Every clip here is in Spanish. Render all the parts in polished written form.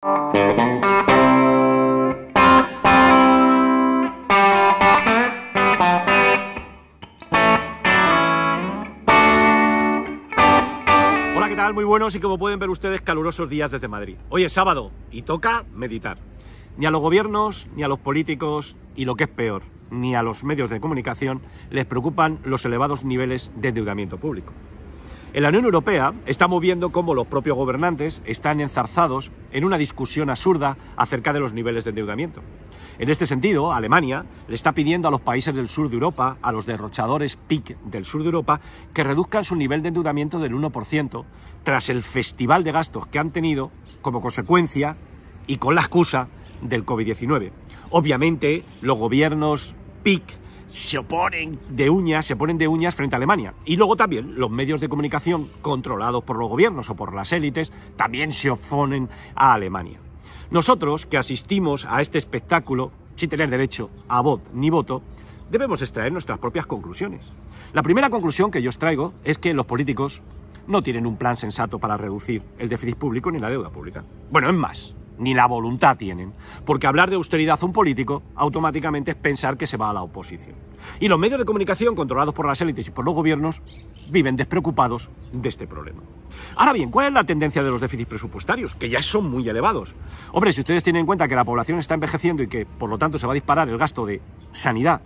Hola, ¿qué tal? Muy buenos y como pueden ver ustedes, calurosos días desde Madrid. Hoy es sábado y toca meditar. Ni a los gobiernos, ni a los políticos y lo que es peor, ni a los medios de comunicación les preocupan los elevados niveles de endeudamiento público. En la Unión Europea estamos viendo cómo los propios gobernantes están enzarzados en una discusión absurda acerca de los niveles de endeudamiento. En este sentido, Alemania le está pidiendo a los países del sur de Europa, a los derrochadores PIC del sur de Europa, que reduzcan su nivel de endeudamiento del 1% tras el festival de gastos que han tenido como consecuencia y con la excusa del COVID-19. Obviamente, los gobiernos PIC se ponen de uñas frente a Alemania. Y luego también los medios de comunicación controlados por los gobiernos o por las élites también se oponen a Alemania. Nosotros, que asistimos a este espectáculo sin tener derecho a voz ni voto, debemos extraer nuestras propias conclusiones. La primera conclusión que yo extraigo es que los políticos no tienen un plan sensato para reducir el déficit público ni la deuda pública. Bueno, es más, ni la voluntad tienen, porque hablar de austeridad a un político automáticamente es pensar que se va a la oposición. Y los medios de comunicación controlados por las élites y por los gobiernos viven despreocupados de este problema. Ahora bien, ¿cuál es la tendencia de los déficits presupuestarios? Que ya son muy elevados. Hombre, si ustedes tienen en cuenta que la población está envejeciendo y que por lo tanto se va a disparar el gasto de sanidad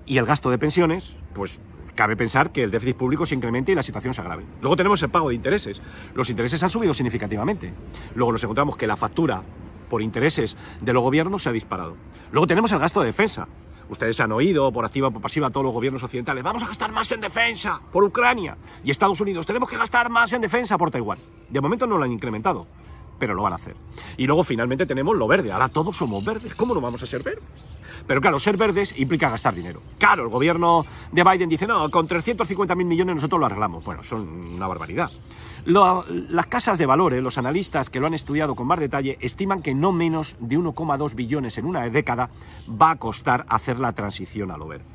y el gasto de pensiones, pues cabe pensar que el déficit público se incremente y la situación se agrave. Luego tenemos el pago de intereses. Los intereses han subido significativamente. Luego nos encontramos que la factura por intereses de los gobiernos se ha disparado. Luego tenemos el gasto de defensa. Ustedes han oído por activa o por pasiva a todos los gobiernos occidentales: vamos a gastar más en defensa por Ucrania. Y Estados Unidos: tenemos que gastar más en defensa por Taiwán. De momento no lo han incrementado, pero lo van a hacer. Y luego finalmente tenemos lo verde. Ahora todos somos verdes. ¿Cómo no vamos a ser verdes? Pero claro, ser verdes implica gastar dinero. Claro, el gobierno de Biden dice: no, con 350.000 millones nosotros lo arreglamos. Bueno, son una barbaridad. Las casas de valores, los analistas que lo han estudiado con más detalle, estiman que no menos de 1,2 billones en una década va a costar hacer la transición a lo verde.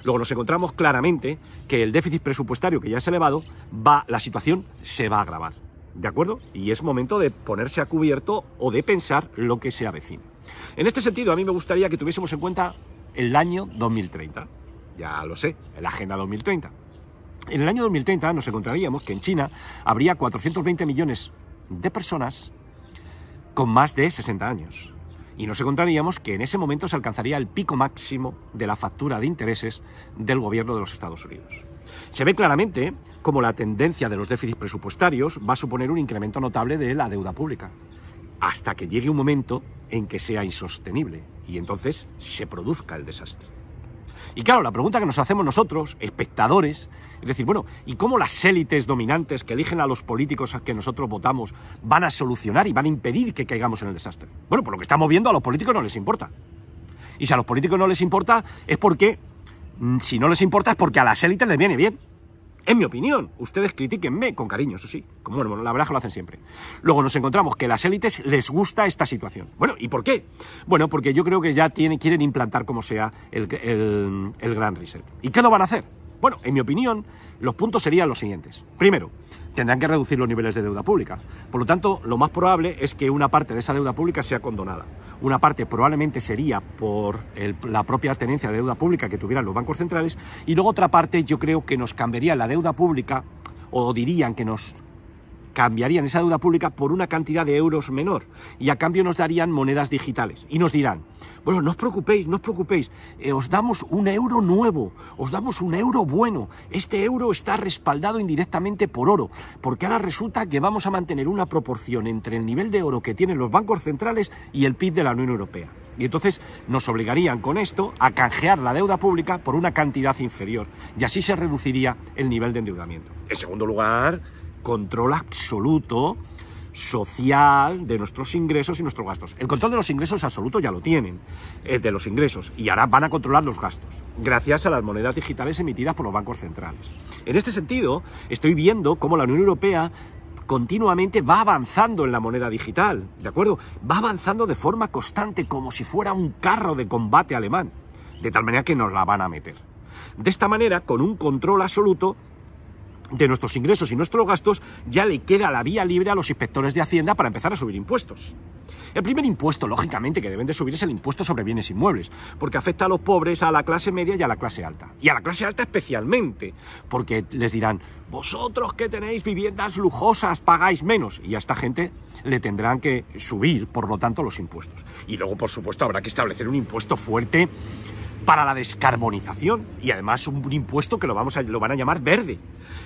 Luego nos encontramos claramente que el déficit presupuestario, que ya es elevado, la situación se va a agravar. ¿De acuerdo? Y es momento de ponerse a cubierto o de pensar lo que se avecina. En este sentido, a mí me gustaría que tuviésemos en cuenta el año 2030. Ya lo sé, la Agenda 2030. En el año 2030 nos encontraríamos que en China habría 420 millones de personas con más de 60 años. Y nos encontraríamos que en ese momento se alcanzaría el pico máximo de la factura de intereses del gobierno de los Estados Unidos. Se ve claramente cómo la tendencia de los déficits presupuestarios va a suponer un incremento notable de la deuda pública, hasta que llegue un momento en que sea insostenible y entonces se produzca el desastre. Y claro, la pregunta que nos hacemos nosotros, espectadores, es decir, bueno, ¿y cómo las élites dominantes que eligen a los políticos a que nosotros votamos van a solucionar y van a impedir que caigamos en el desastre? Bueno, por lo que estamos viendo, a los políticos no les importa. Y si a los políticos no les importa, es porque, si no les importa, es porque a las élites les viene bien. En mi opinión, ustedes critíquenme con cariño, eso sí, como bueno, la verdad es que lo hacen siempre. Luego nos encontramos que a las élites les gusta esta situación. Bueno, ¿y por qué? Bueno, porque yo creo que ya quieren implantar como sea el Gran Reset. ¿Y qué lo van a hacer? Bueno, en mi opinión, los puntos serían los siguientes. Primero, tendrán que reducir los niveles de deuda pública. Por lo tanto, lo más probable es que una parte de esa deuda pública sea condonada. Una parte probablemente sería por la propia tenencia de deuda pública que tuvieran los bancos centrales, y luego otra parte yo creo que nos cambiaría la deuda pública, o dirían que nos cambiarían esa deuda pública por una cantidad de euros menor, y a cambio nos darían monedas digitales y nos dirán: bueno, no os preocupéis, os damos un euro nuevo, os damos un euro bueno, este euro está respaldado indirectamente por oro, porque ahora resulta que vamos a mantener una proporción entre el nivel de oro que tienen los bancos centrales y el PIB de la Unión Europea. Y entonces nos obligarían con esto a canjear la deuda pública por una cantidad inferior, y así se reduciría el nivel de endeudamiento. En segundo lugar, control absoluto social de nuestros ingresos y nuestros gastos. El control de los ingresos absoluto ya lo tienen, el de los ingresos, y ahora van a controlar los gastos, gracias a las monedas digitales emitidas por los bancos centrales. En este sentido, estoy viendo cómo la Unión Europea continuamente va avanzando en la moneda digital, ¿de acuerdo? Va avanzando de forma constante, como si fuera un carro de combate alemán, de tal manera que nos la van a meter. De esta manera, con un control absoluto, de nuestros ingresos y nuestros gastos, ya le queda la vía libre a los inspectores de Hacienda para empezar a subir impuestos. El primer impuesto, lógicamente, que deben de subir es el impuesto sobre bienes inmuebles, porque afecta a los pobres, a la clase media y a la clase alta. Y a la clase alta especialmente, porque les dirán, vosotros que tenéis viviendas lujosas pagáis menos, y a esta gente le tendrán que subir, por lo tanto, los impuestos. Y luego, por supuesto, habrá que establecer un impuesto fuerte para la descarbonización, y además un impuesto que lo van a llamar verde,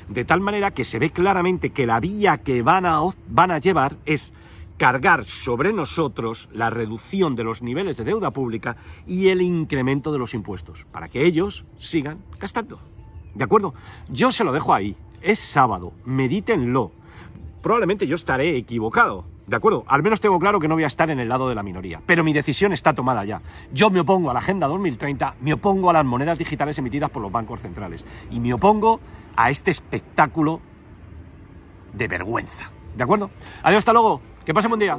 de tal manera que se ve claramente que la vía que van a llevar es cargar sobre nosotros la reducción de los niveles de deuda pública y el incremento de los impuestos, para que ellos sigan gastando. ¿De acuerdo? Yo se lo dejo ahí. Es sábado, medítenlo. Probablemente yo estaré equivocado, ¿de acuerdo? Al menos tengo claro que no voy a estar en el lado de la minoría, pero mi decisión está tomada ya. Yo me opongo a la Agenda 2030, me opongo a las monedas digitales emitidas por los bancos centrales y me opongo a este espectáculo de vergüenza, ¿de acuerdo? Adiós, hasta luego, que pasen buen día.